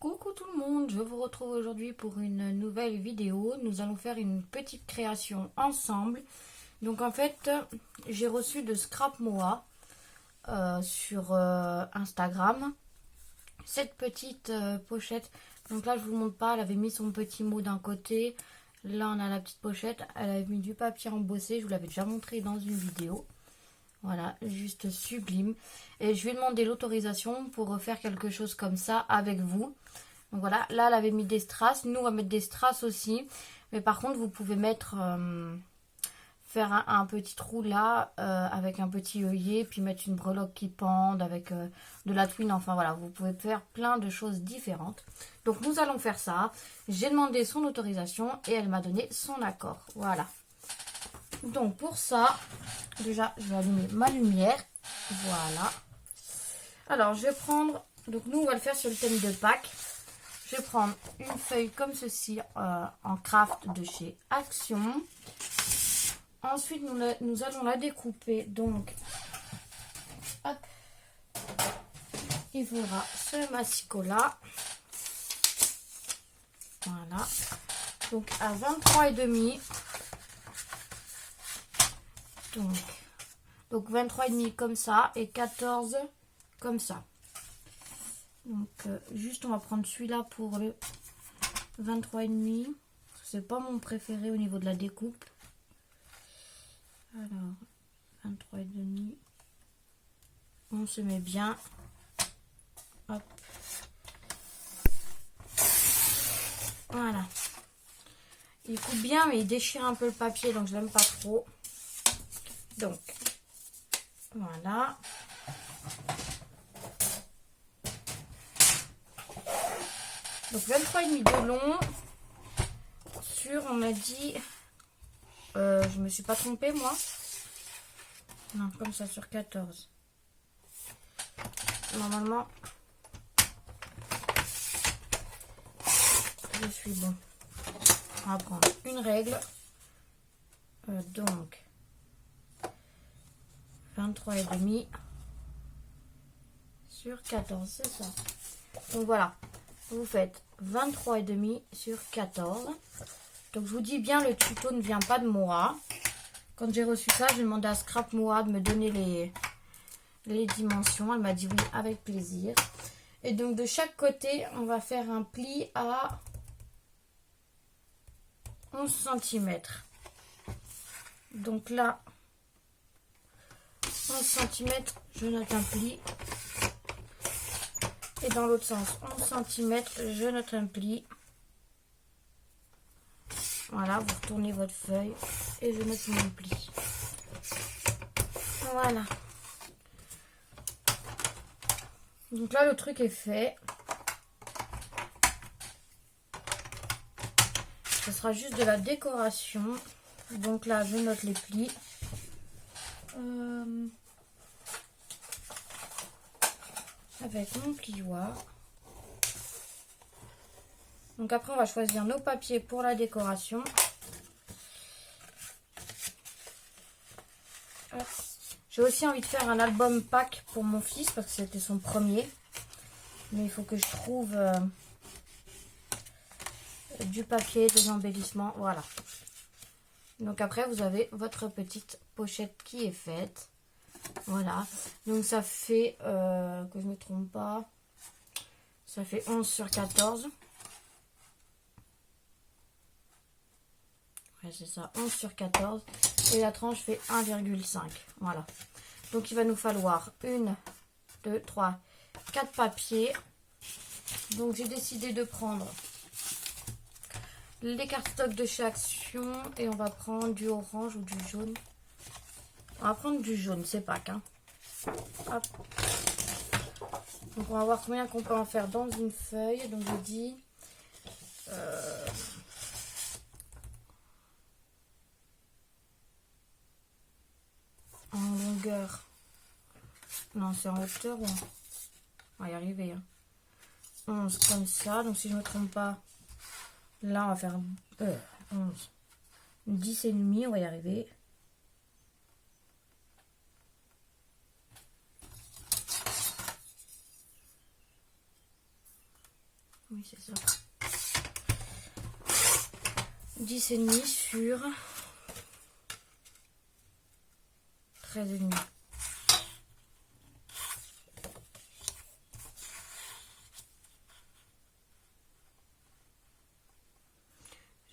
Coucou tout le monde, je vous retrouve aujourd'hui pour une nouvelle vidéo. Nous allons faire une petite création ensemble. Donc en fait, j'ai reçu de Scrap Moa sur Instagram cette petite pochette. Donc là, je vous montre pas, elle avait mis son petit mot d'un côté. Là, on a la petite pochette. Elle avait mis du papier embossé, je vous l'avais déjà montré dans une vidéo. Voilà, juste sublime. Et je vais demander l'autorisation pour refaire quelque chose comme ça avec vous. Donc voilà, là elle avait mis des strass. Nous on va mettre des strass aussi. Mais par contre vous pouvez mettre faire un petit trou là avec un petit œillet. Puis mettre une breloque qui pende avec de la twine. Enfin voilà, vous pouvez faire plein de choses différentes. Donc nous allons faire ça. J'ai demandé son autorisation et elle m'a donné son accord. Voilà. Donc pour ça, déjà je vais allumer ma lumière. Voilà. Alors je vais prendre, donc nous on va le faire sur le thème de Pâques. Je vais prendre une feuille comme ceci en craft de chez Action. Ensuite nous allons la découper. Donc hop, il faudra ce massicot-là. Voilà. Donc à 23,5. Donc 23,5 comme ça et 14 comme ça. Donc juste on va prendre celui-là pour le 23,5. C'est pas mon préféré au niveau de la découpe. Alors 23,5. On se met bien. Hop. Voilà. Il coupe bien mais il déchire un peu le papier donc je l'aime pas trop. Donc voilà. Donc 23,5 de long. Sur, on a dit... je me suis pas trompée moi. Non, comme ça sur 14. Normalement, je suis bon. On va prendre une règle. Donc 23,5 sur 14, c'est ça. Donc voilà, vous faites 23,5 sur 14. Donc je vous dis bien, le tuto ne vient pas de moi. Quand j'ai reçu ça, j'ai demandé à Scrap Moa de me donner les dimensions. Elle m'a dit oui, avec plaisir. Et donc de chaque côté, on va faire un pli à 11 cm. Donc là, 11 cm, je note un pli. Et dans l'autre sens, 11 cm, je note un pli. Voilà, vous retournez votre feuille et je note mon pli. Voilà. Donc là, le truc est fait. Ce sera juste de la décoration. Donc là, je note les plis. Avec mon plioir. Donc après, on va choisir nos papiers pour la décoration. J'ai aussi envie de faire un album Pâques pour mon fils parce que c'était son premier. Mais il faut que je trouve du papier, des embellissements. Voilà. Donc après, vous avez votre petite pochette qui est faite. Voilà. Donc ça fait, que je ne me trompe pas, ça fait 11 sur 14. Ouais, c'est ça, 11 sur 14. Et la tranche fait 1,5. Voilà. Donc il va nous falloir 1, 2, 3, 4 papiers. Donc j'ai décidé de prendre les cardstocks de chez Action. Et on va prendre du orange ou du jaune. On va prendre du jaune, c'est Pâques. Hein. Hop. Donc on va voir combien qu'on peut en faire dans une feuille. Donc je dis... en longueur. Non, c'est en hauteur. On va y arriver. Hein. 11 comme ça. Donc si je ne me trompe pas, là on va faire 11. 10 et demi, on va y arriver. Oui, c'est ça. 10,5 sur 13,5.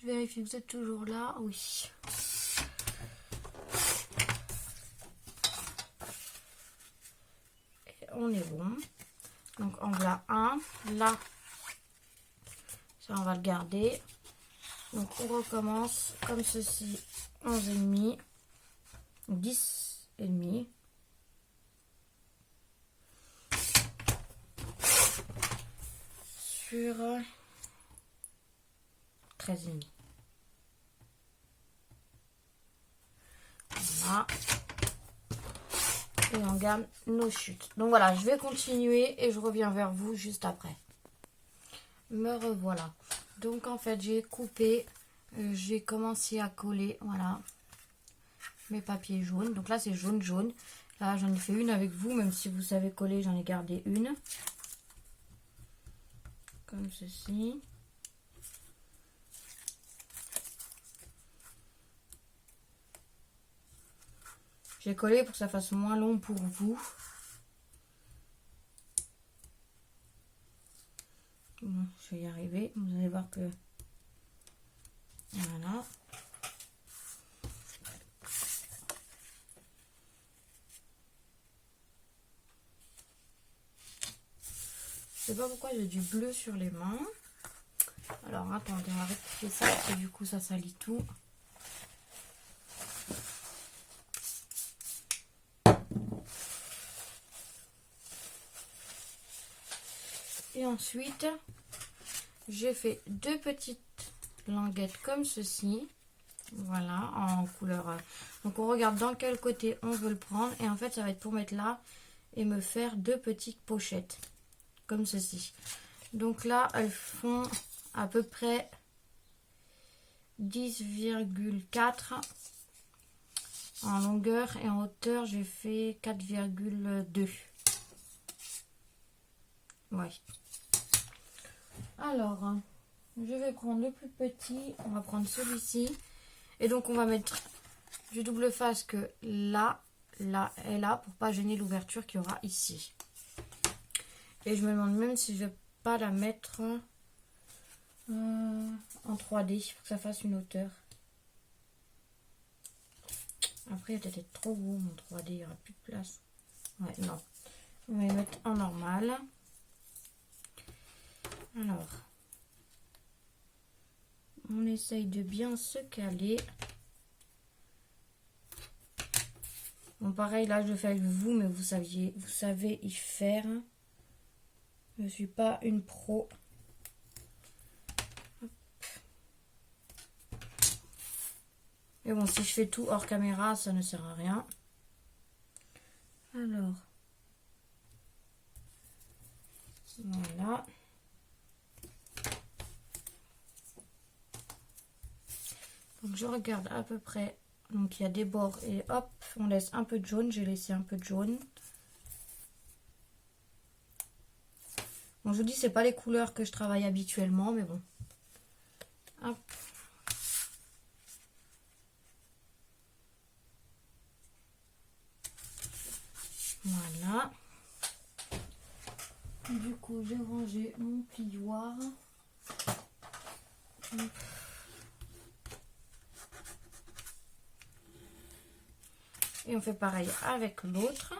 Je vérifie que vous êtes toujours là. Oui. Et on est bon. Donc on va 1. Là, ça on va le garder. Donc on recommence comme ceci. 11,5. 10,5. Sur 13,5. Voilà. Et on garde nos chutes. Donc voilà, je vais continuer et je reviens vers vous juste après. Me revoilà. Donc en fait, j'ai coupé, j'ai commencé à coller, voilà, mes papiers jaunes. Donc là, c'est jaune, jaune. Là, j'en ai fait une avec vous, même si vous savez coller, j'en ai gardé une. Comme ceci. J'ai collé pour que ça fasse moins long pour vous. Bon, je vais y arriver. Vous allez voir que... Voilà. Je sais pas pourquoi j'ai du bleu sur les mains. Alors, attendez, on va rectifier ça, parce que du coup, ça salit tout. Et ensuite, j'ai fait 2 petites languettes comme ceci. Voilà, en couleur. Donc, on regarde dans quel côté on veut le prendre. Et en fait, ça va être pour mettre là et me faire 2 petites pochettes. Comme ceci. Donc là, elles font à peu près 10,4 en longueur. Et en hauteur, j'ai fait 4,2. Ouais. Alors, je vais prendre le plus petit. On va prendre celui-ci. Et donc, on va mettre du double face que là, là et là, pour pas gêner l'ouverture qu'il y aura ici. Et je me demande même si je vais pas la mettre en 3D pour que ça fasse une hauteur. Après, il va peut-être être trop gros mon 3D, il n'y aura plus de place. Ouais, non. On va les mettre en normal. Alors, on essaye de bien se caler. Bon, pareil, là, je le fais avec vous, mais vous savez y faire. Je ne suis pas une pro. Mais bon, si je fais tout hors caméra, ça ne sert à rien. Alors, voilà. Donc, je regarde à peu près. Donc, il y a des bords et hop, on laisse un peu de jaune. J'ai laissé un peu de jaune. Bon, je vous dis, c'est pas les couleurs que je travaille habituellement, mais bon. Hop. Voilà. Du coup, j'ai rangé mon plioir. Et on fait pareil avec l'autre.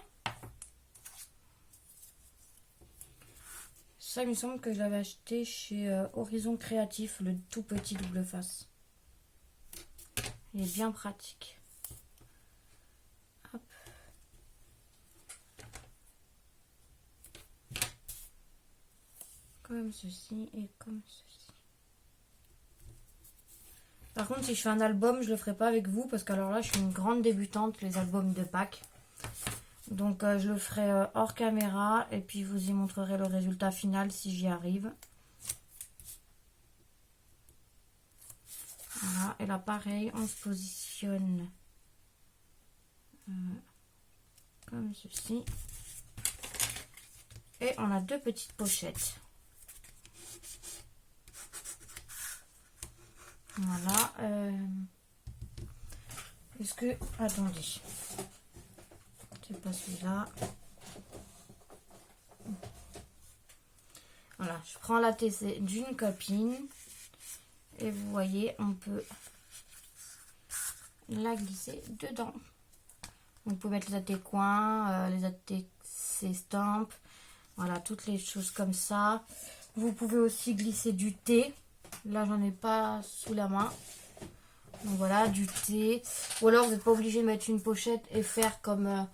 Ça, il me semble que je l'avais acheté chez Horizon Créatif, le tout petit double face. Il est bien pratique. Hop. Comme ceci et comme ceci. Par contre, si je fais un album, je le ferai pas avec vous parce qu'alors là, je suis une grande débutante, les albums de Pâques. Donc, je le ferai hors caméra et puis vous y montrerai le résultat final si j'y arrive. Voilà, et là, pareil, on se positionne comme ceci. Et on a 2 petites pochettes. Voilà. Est-ce que... Attendez. C'est pas celui-là. Voilà, je prends la TC d'une copine. Et vous voyez, on peut la glisser dedans. Vous pouvez mettre les AT-coins, les AT-estampes. Voilà, toutes les choses comme ça. Vous pouvez aussi glisser du thé. Là, j'en ai pas sous la main. Donc voilà, du thé. Ou alors, vous n'êtes pas obligé de mettre une pochette et faire comme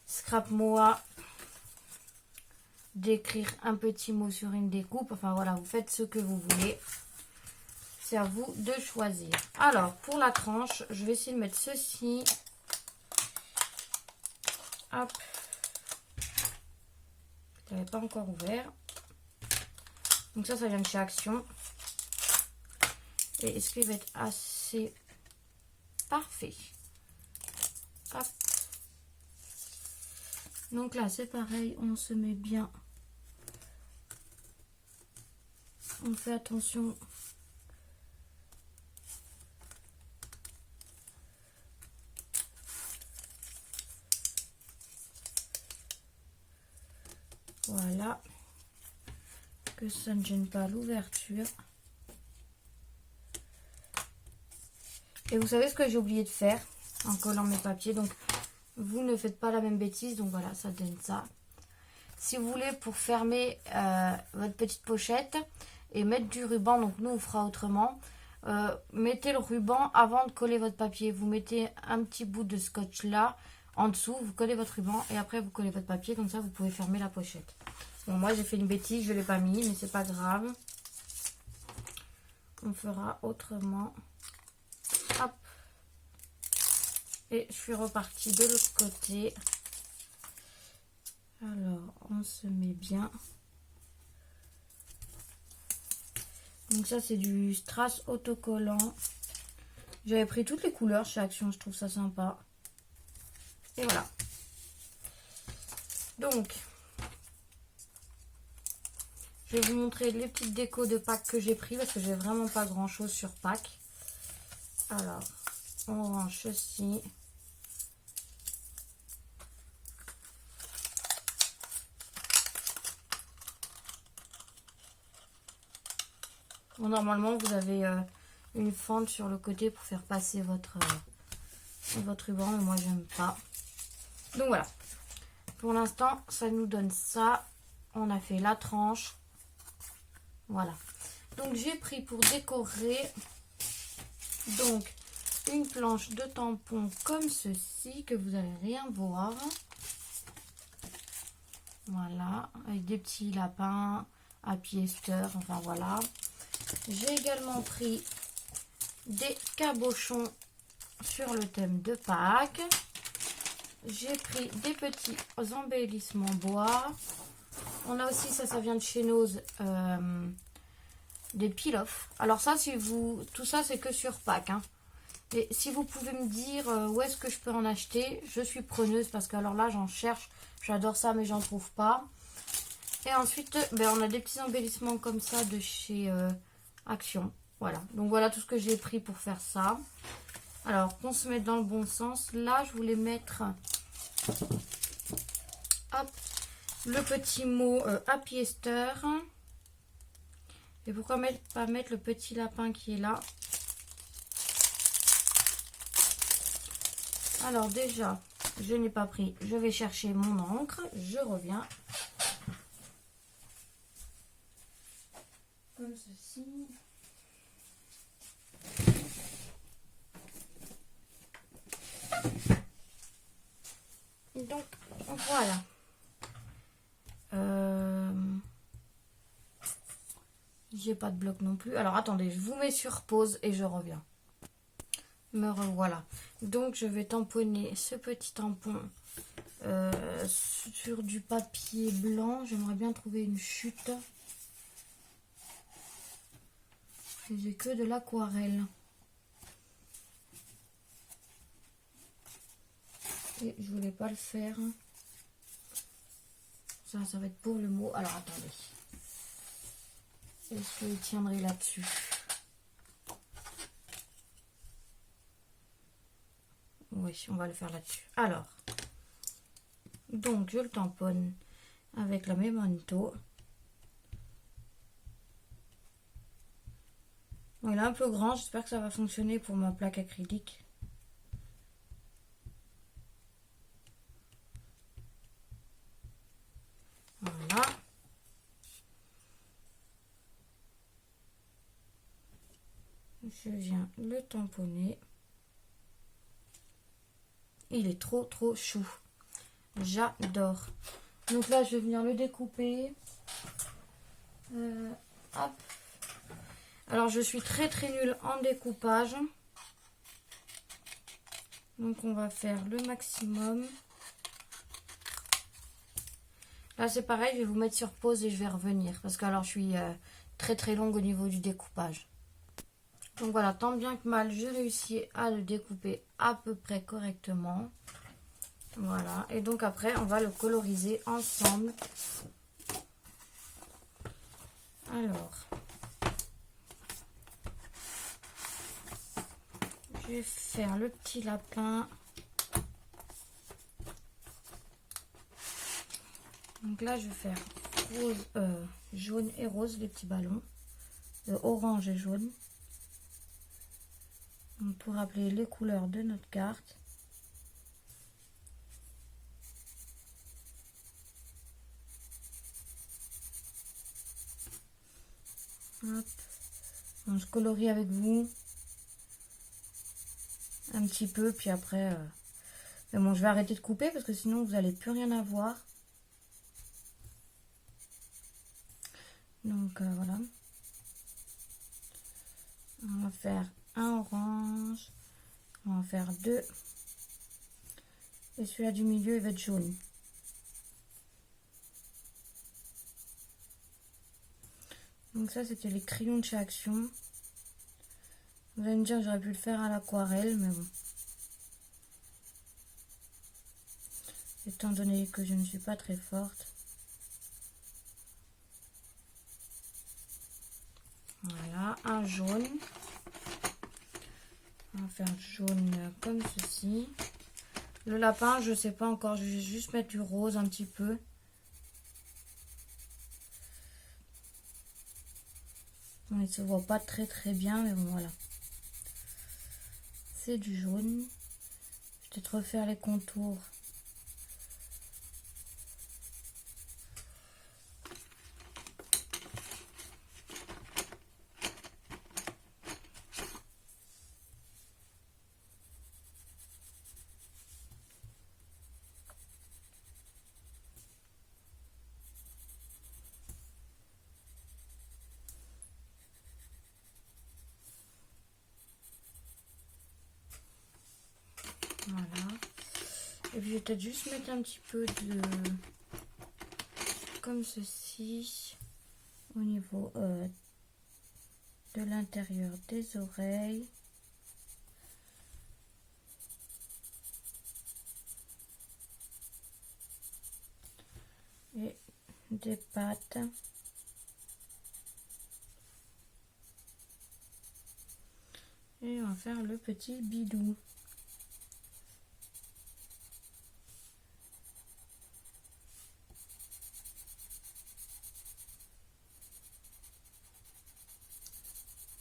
Scrap Moa. D'écrire un petit mot sur une découpe. Enfin voilà, vous faites ce que vous voulez. C'est à vous de choisir. Alors, pour la tranche, je vais essayer de mettre ceci. Hop. Je n'avais pas encore ouvert. Donc ça vient de chez Action. Et est-ce qu'il va être assez parfait? Hop. Donc là, c'est pareil. On se met bien. On fait attention. Voilà. Que ça ne gêne pas l'ouverture. Et vous savez ce que j'ai oublié de faire en collant mes papiers. Donc, vous ne faites pas la même bêtise. Donc voilà, ça donne ça. Si vous voulez, pour fermer votre petite pochette et mettre du ruban, donc nous on fera autrement. Mettez le ruban avant de coller votre papier. Vous mettez un petit bout de scotch là, en dessous, vous collez votre ruban et après vous collez votre papier. Comme ça, vous pouvez fermer la pochette. Bon, moi j'ai fait une bêtise, je ne l'ai pas mis, mais c'est pas grave. On fera autrement. Hop. Et je suis repartie de l'autre côté. Alors, on se met bien. Donc ça, c'est du strass autocollant. J'avais pris toutes les couleurs chez Action, je trouve ça sympa. Et voilà. Donc, je vais vous montrer les petites décos de Pâques que j'ai pris parce que j'ai vraiment pas grand chose sur Pâques. Alors, on range ceci. Bon, normalement, vous avez une fente sur le côté pour faire passer votre ruban, mais moi, j'aime pas. Donc voilà. Pour l'instant, ça nous donne ça. On a fait la tranche. Voilà. Donc, j'ai pris pour décorer donc une planche de tampon comme ceci, que vous n'allez rien voir. Voilà. Avec des petits lapins, Happy Easter, enfin voilà. J'ai également pris des cabochons sur le thème de Pâques. J'ai pris des petits embellissements bois. On a aussi, ça vient de chez Nose, des peel-off. Alors ça, si vous, tout ça, c'est que sur Pâques. Hein. Et si vous pouvez me dire où est-ce que je peux en acheter, je suis preneuse parce que alors là, j'en cherche. J'adore ça, mais j'en trouve pas. Et ensuite, on a des petits embellissements comme ça de chez Action. Voilà. Donc voilà tout ce que j'ai pris pour faire ça. Alors, qu'on se mette dans le bon sens. Là, je voulais mettre hop, le petit mot Happy Easter. Et pourquoi pas mettre le petit lapin qui est là? Alors déjà, je n'ai pas pris. Je vais chercher mon encre. Je reviens. Comme ceci. Donc, voilà. J'ai pas de bloc non plus. Alors, attendez, je vous mets sur pause et je reviens. Me revoilà. Donc, je vais tamponner ce petit tampon sur du papier blanc. J'aimerais bien trouver une chute. J'ai que de l'aquarelle. Et je voulais pas le faire. Ça va être pour le mot. Alors, attendez. Est-ce que je tiendrai là-dessus? on va le faire là-dessus. Alors, donc je le tamponne avec la Memento. Bon, il est un peu grand, j'espère que ça va fonctionner pour ma plaque acrylique. Voilà. Je viens le tamponner. Il est trop chou. J'adore. Donc là, je vais venir le découper. Hop. Alors, je suis très nulle en découpage. Donc, on va faire le maximum. Là, c'est pareil, je vais vous mettre sur pause et je vais revenir. Parce que alors, je suis très longue au niveau du découpage. Donc voilà, tant bien que mal, j'ai réussi à le découper à peu près correctement. Voilà, et donc après, on va le coloriser ensemble. Alors, je vais faire le petit lapin. Donc là, je vais faire rose, jaune et rose, les petits ballons. Orange et jaune. Donc, pour rappeler les couleurs de notre carte. Hop. Donc, je colorie avec vous un petit peu, puis après, mais bon, je vais arrêter de couper parce que sinon vous n'allez plus rien avoir. Donc voilà. On va faire un orange, on va en faire deux. Et celui-là du milieu, il va être jaune. Donc ça, c'était les crayons de chez Action. Vous allez me dire que j'aurais pu le faire à l'aquarelle, mais bon. Étant donné que je ne suis pas très forte. Voilà, un jaune. On va faire jaune comme ceci. Le lapin, je ne sais pas encore, je vais juste mettre du rose un petit peu. Bon, il ne se voit pas très bien, mais bon, voilà. C'est du jaune. Je vais peut-être refaire les contours. Voilà. Et puis je vais peut-être juste mettre un petit peu de... comme ceci. Au niveau de l'intérieur des oreilles. Et des pattes. Et on va faire le petit bidou.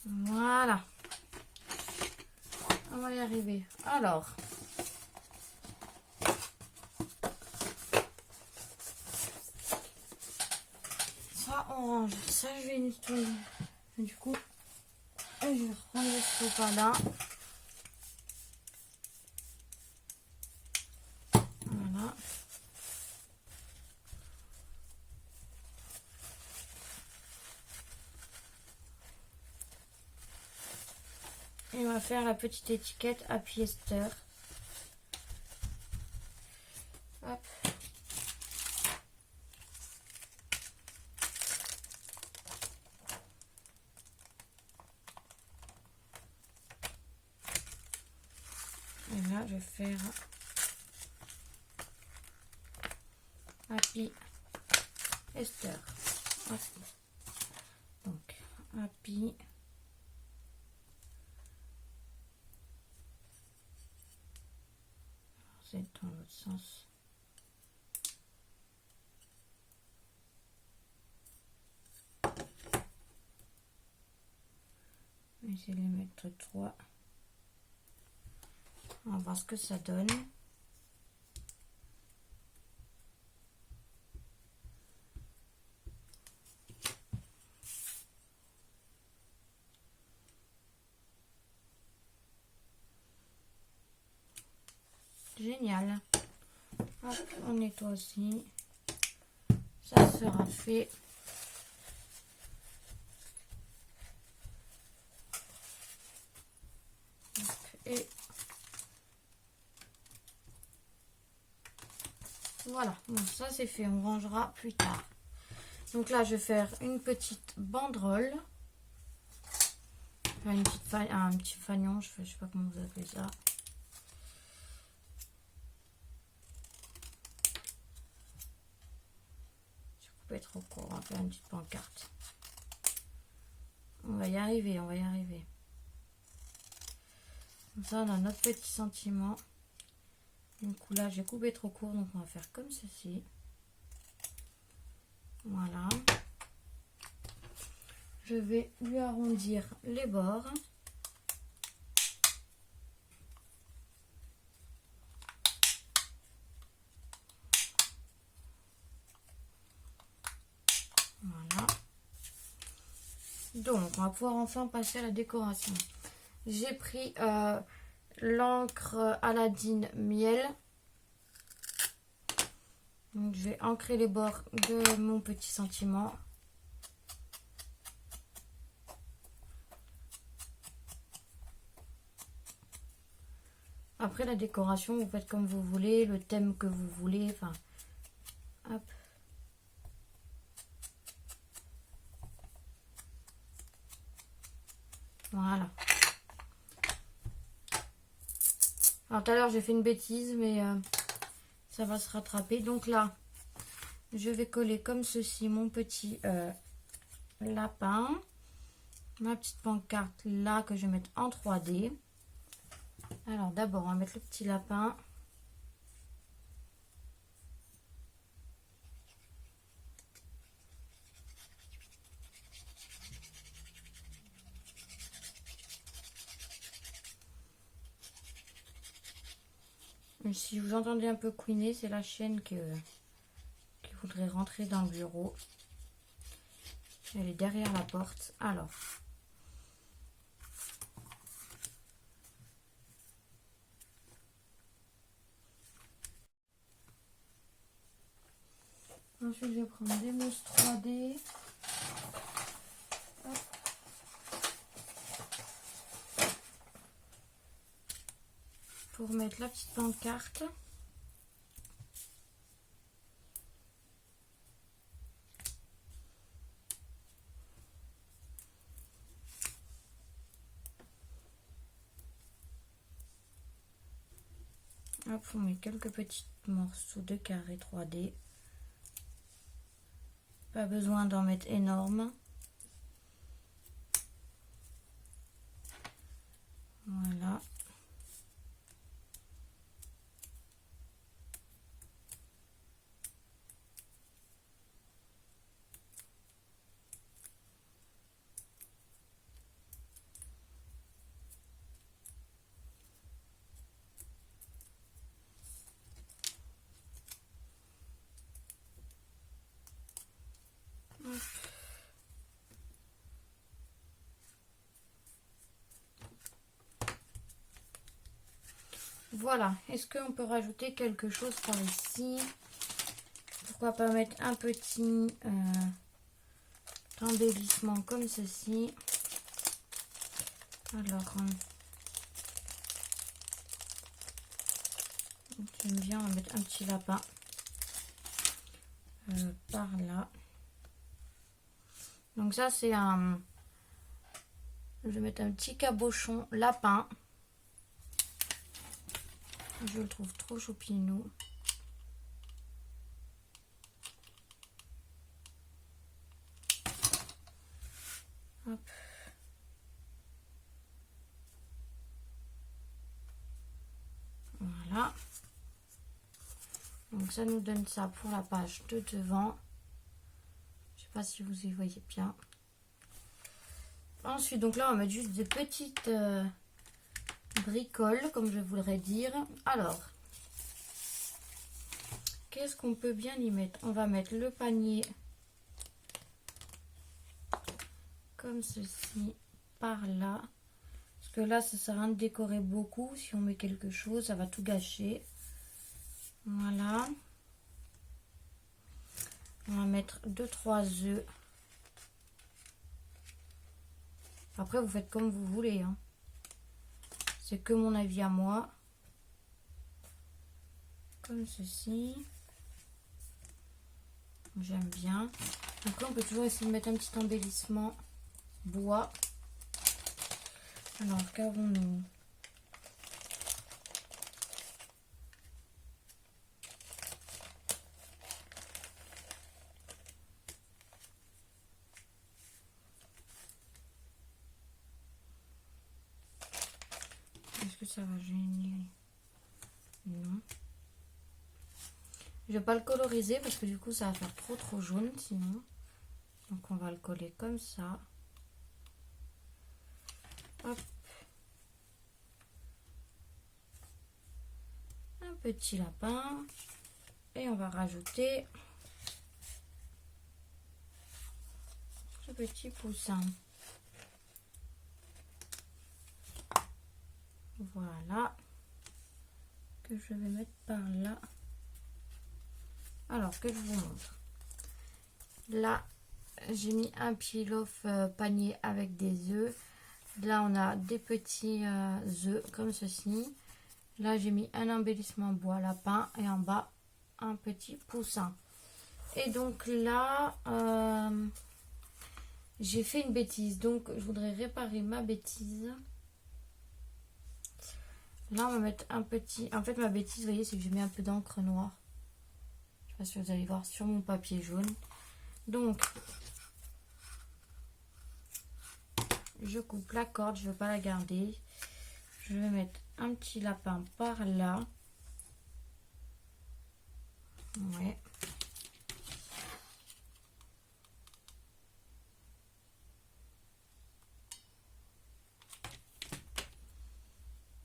Voilà. On va y arriver. Alors. Ça orange. Ça je vais nettoyer. Du coup, je vais reprendre ce pas là. Voilà. Et on va faire la petite étiquette Happy Esther. Hop. Et là, je vais faire Happy Esther. Hop. Donc, Happy c'est dans l'autre sens. Je vais essayer de les mettre 3. On va voir ce que ça donne. Génial. Hop, on nettoie aussi. Ça sera fait. Hop, et voilà, bon, ça c'est fait, on rangera plus tard. Donc là, je vais faire une petite banderole. Enfin, une petite un petit fanion, je sais pas comment vous appelez ça. J'ai coupé trop court, on va faire une petite pancarte. On va y arriver, on va y arriver. Comme ça, on a notre petit sentiment. Du coup, là, j'ai coupé trop court, donc on va faire comme ceci. Voilà. Je vais lui arrondir les bords. Voilà. Donc, on va pouvoir enfin passer à la décoration. J'ai pris l'encre Aladdin miel. Donc, je vais ancrer les bords de mon petit sentiment. Après la décoration, vous faites comme vous voulez, le thème que vous voulez. Enfin, hop. Voilà. Alors tout à l'heure j'ai fait une bêtise, mais ça va se rattraper. Donc là, je vais coller comme ceci mon petit lapin. Ma petite pancarte là que je vais mettre en 3D. Alors d'abord on va mettre le petit lapin. Et si vous entendez un peu couiner, c'est la chienne qui voudrait rentrer dans le bureau. Elle est derrière la porte. Alors. Ensuite, je vais prendre des mousses 3D. Hop. Pour mettre la petite pancarte. Hop, on met quelques petits morceaux de carré 3D. Pas besoin d'en mettre énorme. Voilà. Voilà, est-ce qu'on peut rajouter quelque chose par ici? Pourquoi pas mettre un petit embellissement comme ceci? Alors, j'aime bien, on va mettre un petit lapin par là. Donc ça c'est un... Je vais mettre un petit cabochon lapin. Je le trouve trop choupinou. Hop. Voilà. ça nous donne ça pour la page de devant. Je sais pas si vous y voyez bien. Ensuite, donc là, on va mettre juste des petites bricoles, comme je voudrais dire. Alors, qu'est-ce qu'on peut bien y mettre? On va mettre le panier comme ceci, par là. Parce que là, ça sert à rien de décorer beaucoup. Si on met quelque chose, ça va tout gâcher. Voilà. On va mettre 2-3 œufs. Après, vous faites comme vous voulez, hein. C'est que mon avis à moi. Comme ceci. J'aime bien. Donc là, on peut toujours essayer de mettre un petit embellissement bois. Alors, qu'avons-nous? Est-ce que ça va gêner? Non. Je vais pas le coloriser parce que du coup, ça va faire trop jaune sinon. Donc, on va le coller comme ça. Hop. Un petit lapin. Et on va rajouter ce petit poussin. Voilà. Que je vais mettre par là. Alors, que je vous montre. Là, j'ai mis un peel-off panier avec des œufs. Là, on a des petits œufs comme ceci. Là, j'ai mis un embellissement bois lapin et en bas, un petit poussin. Et donc là, j'ai fait une bêtise. Donc, je voudrais réparer ma bêtise. Là, on va mettre un petit... En fait, ma bêtise, vous voyez, c'est que j'ai mis un peu d'encre noire. Je sais pas si vous allez voir sur mon papier jaune. Donc, je coupe la corde, je ne veux pas la garder. Je vais mettre un petit lapin par là. Ouais.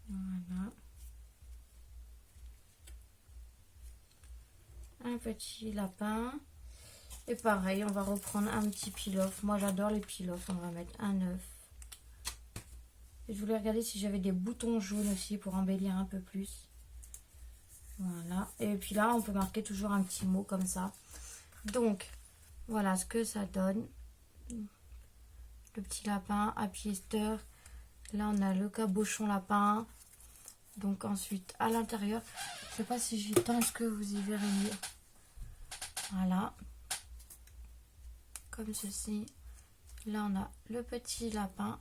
Voilà. Un petit lapin. Et pareil, on va reprendre un petit peel-off. Moi, j'adore les peel-off. On va mettre un œuf. Et je voulais regarder si j'avais des boutons jaunes aussi pour embellir un peu plus. Voilà. Et puis là, on peut marquer toujours un petit mot comme ça. Donc, voilà ce que ça donne. Le petit lapin, Happy Easter. Là, on a le cabochon lapin. Donc ensuite, à l'intérieur, je sais pas si j'y tends, est-ce que vous y verriez. Voilà. Comme ceci. Là, on a le petit lapin.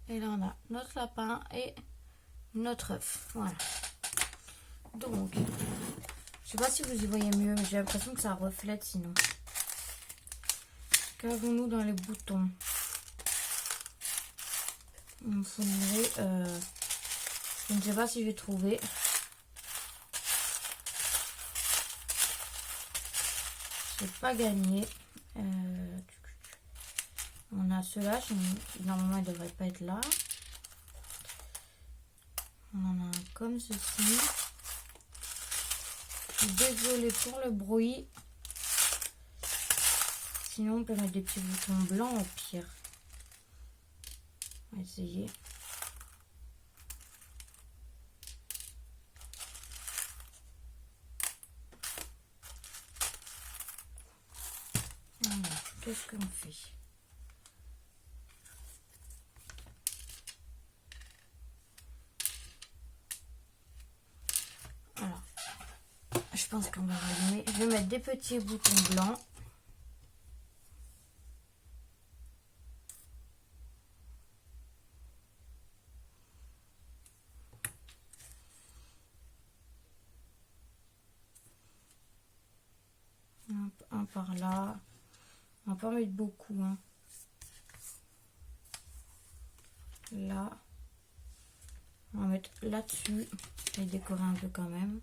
Et là, on a notre lapin et notre œuf. Voilà. Donc, je sais pas si vous y voyez mieux, mais j'ai l'impression que ça reflète sinon. Qu'avons-nous dans les boutons? Il me faudrait... je ne sais pas si je vais trouver. Je n'ai pas gagné. On a ceux-là. Normalement, ils ne devraient pas être là. On en a un comme ceci. Désolée pour le bruit. Sinon, on peut mettre des petits boutons blancs au pire. On va essayer. Voilà, qu'est-ce qu'on fait? Alors, je pense qu'on va rallumer. Je vais mettre des petits boutons blancs. Un par là. On va pas mettre beaucoup, hein. Là. On va mettre là-dessus et décorer un peu quand même.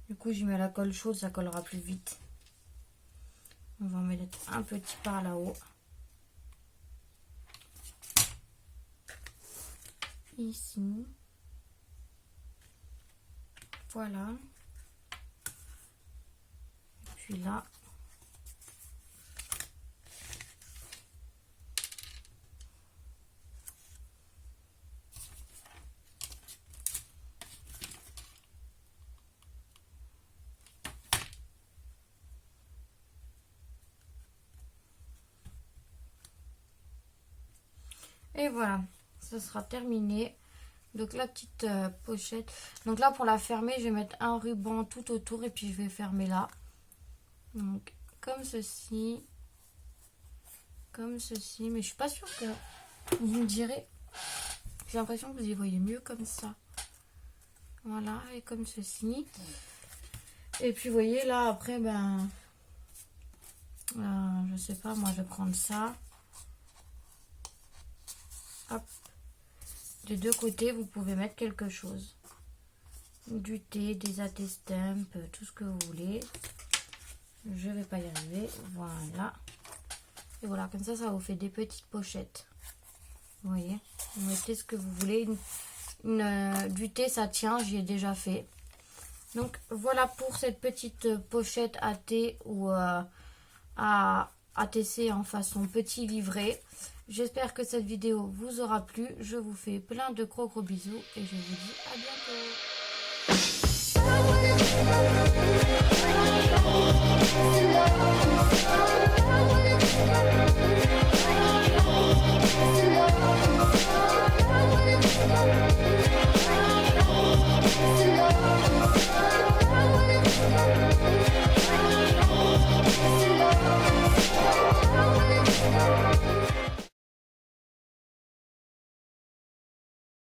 Du coup, j'y mets la colle chaude, ça collera plus vite. On va en mettre un petit par là-haut. Ici. Voilà. Et puis là. Et voilà, ça sera terminé. Donc la petite pochette. Donc là pour la fermer, je vais mettre un ruban tout autour et puis je vais fermer là. Donc comme ceci. Comme ceci. Mais je suis pas sûre que vous me direz. J'ai l'impression que vous y voyez mieux comme ça. Voilà, et comme ceci. Et puis vous voyez là après, ben... je sais pas, moi je vais prendre ça. Hop. De deux côtés, vous pouvez mettre quelque chose. Du thé, des attestamps, tout ce que vous voulez. Je vais pas y arriver. Voilà. Et voilà, comme ça vous fait des petites pochettes. Vous voyez, vous mettez ce que vous voulez. Du thé, ça tient, j'y ai déjà fait. Donc voilà pour cette petite pochette à thé ou à TC en façon petit livret. J'espère que cette vidéo vous aura plu. Je vous fais plein de gros bisous et je vous dis à bientôt.